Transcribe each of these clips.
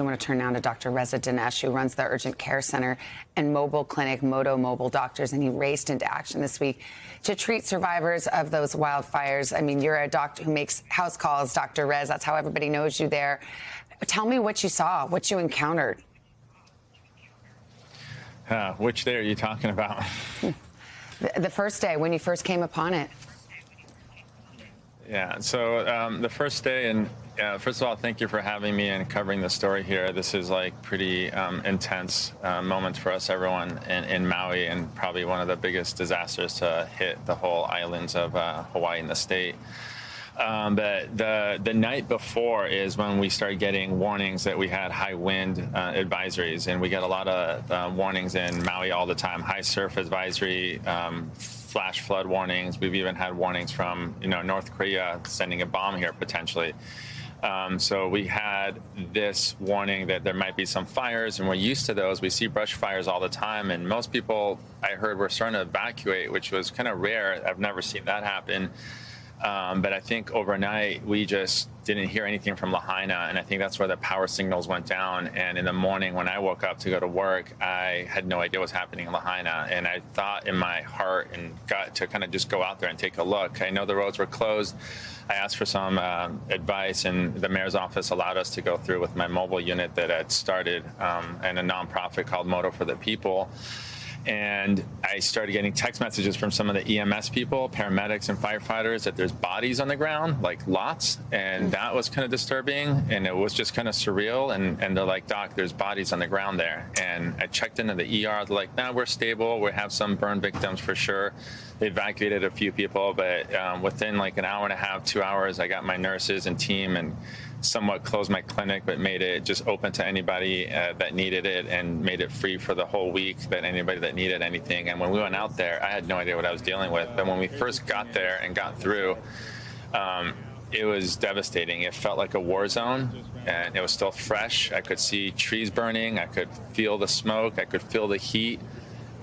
I want to turn now to Dr. Reza Danesh, who runs the Urgent Care Center and mobile clinic, Moto Mobile Doctors, and he raced into action this week to treat survivors of those wildfires. I mean, you're a doctor who makes house calls, Dr. Rez. That's how everybody knows you there. Tell me what you saw, what you encountered. Which day are you talking about? The first day, when you first came upon it. Yeah, so the first day, and first of all, thank you for having me and covering the story here. This is like pretty intense moment for us, everyone in Maui, and probably one of the biggest disasters to hit the whole islands of Hawaii and the state. But the night before is when we started getting warnings that we had high wind advisories, and we get a lot of warnings in Maui all the time. High surf advisory, flash flood warnings. We've even had warnings from North Korea sending a bomb here potentially. So we had this warning that there might be some fires, and we're used to those. We see brush fires all the time, and most people, I heard, were starting to evacuate, which was kind of rare. I've never seen that happen. But I think overnight we just didn't hear anything from Lahaina, and I think that's where the power signals went down. And in the morning when I woke up to go to work, I had no idea what's happening in Lahaina, and I thought in my heart and gut to kind of just go out there and take a look. I know the roads were closed. I asked for some advice, and the mayor's office allowed us to go through with my mobile unit that had started and a nonprofit called Moto for the People. And I started getting text messages from some of the EMS people, paramedics and firefighters, that there's bodies on the ground, like lots. And that was kind of disturbing. And it was just kind of surreal. And they're like, Doc, there's bodies on the ground there. And I checked into the ER. They're like, nah, we're stable. We have some burn victims for sure. They evacuated a few people. But within like an hour and a half, 2 hours, I got my nurses and team and somewhat closed my clinic, but made it just open to anybody that needed it, and made it free for the whole week, that anybody that needed anything. And when we went out there, I had no idea what I was dealing with. But when we first got there and got through, it was devastating. It felt like a war zone, and it was still fresh. I could see trees burning. I could feel the smoke. I could feel the heat.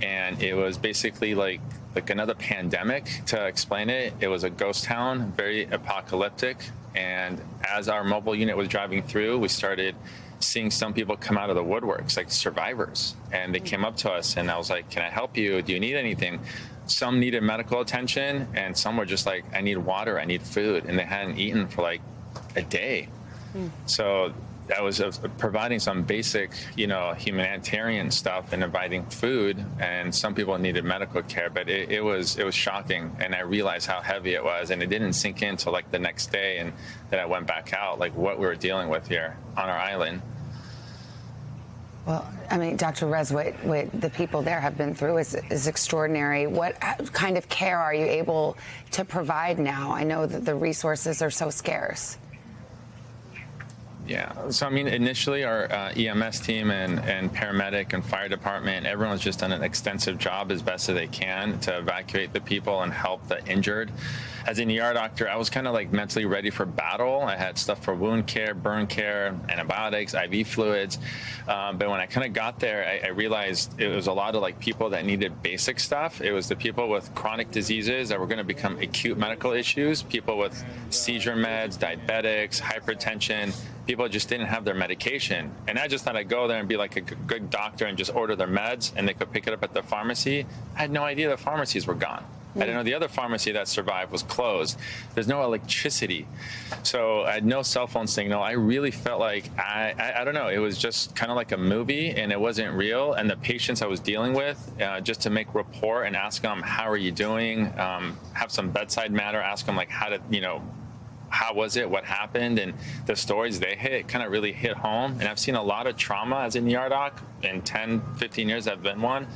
And it was basically like another pandemic, to explain it. It was a ghost town, very apocalyptic. And as our mobile unit was driving through, we started seeing some people come out of the woodworks, like survivors. And they came up to us, and I was like, can I help you? Do you need anything? Some needed medical attention, and some were just like, I need water, I need food. And they hadn't eaten for like a day. So that was providing some basic, humanitarian stuff and providing food, and some people needed medical care. But it was shocking, and I realized how heavy it was, and it didn't sink in until like the next day, and then I went back out, like what we were dealing with here on our island. Well, I mean, Dr. Rez, what the people there have been through is extraordinary. What kind of care are you able to provide now? I know that the resources are so scarce. Yeah, so I mean, initially our EMS team and paramedic and fire department, everyone's just done an extensive job as best as they can to evacuate the people and help the injured. As an ER doctor, I was kind of like mentally ready for battle. I had stuff for wound care, burn care, antibiotics, IV fluids. But when I kind of got there, I realized it was a lot of like people that needed basic stuff. It was the people with chronic diseases that were going to become acute medical issues, people with seizure meds, diabetics, hypertension. People just didn't have their medication. And I just thought I'd go there and be like a good doctor and just order their meds, and they could pick it up at the pharmacy. I had no idea the pharmacies were gone. I didn't know the other pharmacy that survived was closed. There's no electricity. So I had no cell phone signal. I really felt like, I don't know, it was just kind of like a movie, and it wasn't real. And the patients I was dealing with, just to make rapport and ask them, how are you doing? Have some bedside matter, ask them like, how was it? What happened? And the stories they hit kind of really hit home. And I've seen a lot of trauma as an ER doc. In 10, 15 years I've been one.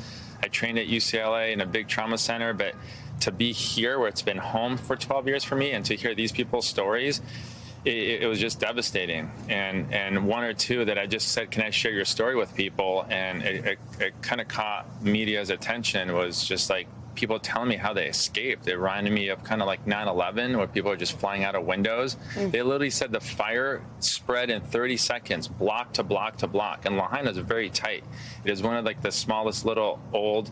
I trained at UCLA in a big trauma center, but to be here where it's been home for 12 years for me, and to hear these people's stories, it was just devastating. And one or two that I just said, can I share your story with people? And it kind of caught media's attention, was just like people telling me how they escaped. It reminded me of kind of like 9/11, where people are just flying out of windows. They literally said the fire spread in 30 seconds, block to block to block. And Lahaina is very tight. It is one of like the smallest little old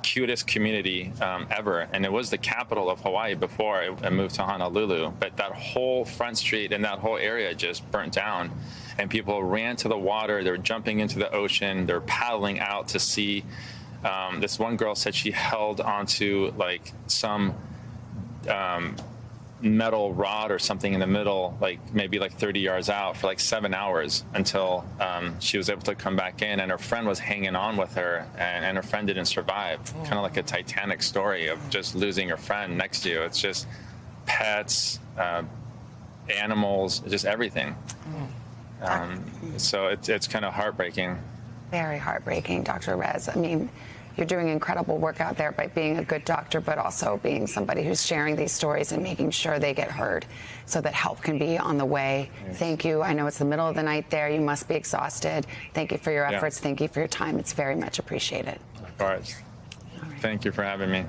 cutest community ever, and it was the capital of Hawaii before I moved to Honolulu. But that whole front street and that whole area just burnt down, and people ran to the water. They were jumping into the ocean. They're paddling out to sea. This one girl said she held onto like some metal rod or something in the middle, like maybe like 30 yards out for like 7 hours until she was able to come back in, and her friend was hanging on with her, and her friend didn't survive. Kind of like a Titanic story of just losing your friend next to you. It's just pets, animals, just everything. So it's kind of heartbreaking. Very heartbreaking, Dr. Rez. I mean, you're doing incredible work out there by being a good doctor, but also being somebody who's sharing these stories and making sure they get heard so that help can be on the way. Yes. Thank you. I know it's the middle of the night there. You must be exhausted. Thank you for your efforts. Thank you for your time. It's very much appreciated. Of course. All right. Thank you for having me.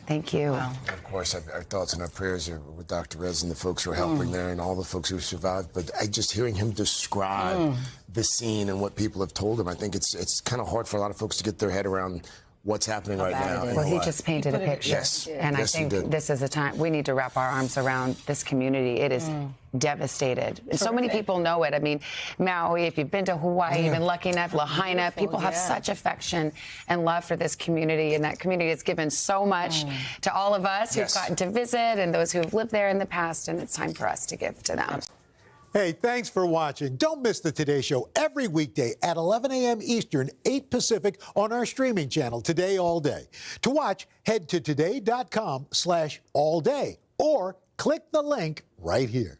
Thank you. Well, of course, our thoughts and our prayers are with Dr. Rez and the folks who are helping there and all the folks who survived. But just hearing him describe the scene and what people have told him, I think it's kind of hard for a lot of folks to get their head around what's happening right now. Well, he just painted a picture. Yes. And yes, I think this is a time we need to wrap our arms around this community. It is devastated. And so many people know it. I mean, Maui, if you've been to Hawaii, you've been lucky enough, Lahaina, people have such affection and love for this community. And that community has given so much to all of us who've gotten to visit and those who have lived there in the past. And it's time for us to give to them. Hey, thanks for watching. Don't miss the Today Show every weekday at 11 a.m. Eastern, 8 Pacific on our streaming channel, Today All Day. To watch, head to today.com/allday or click the link right here.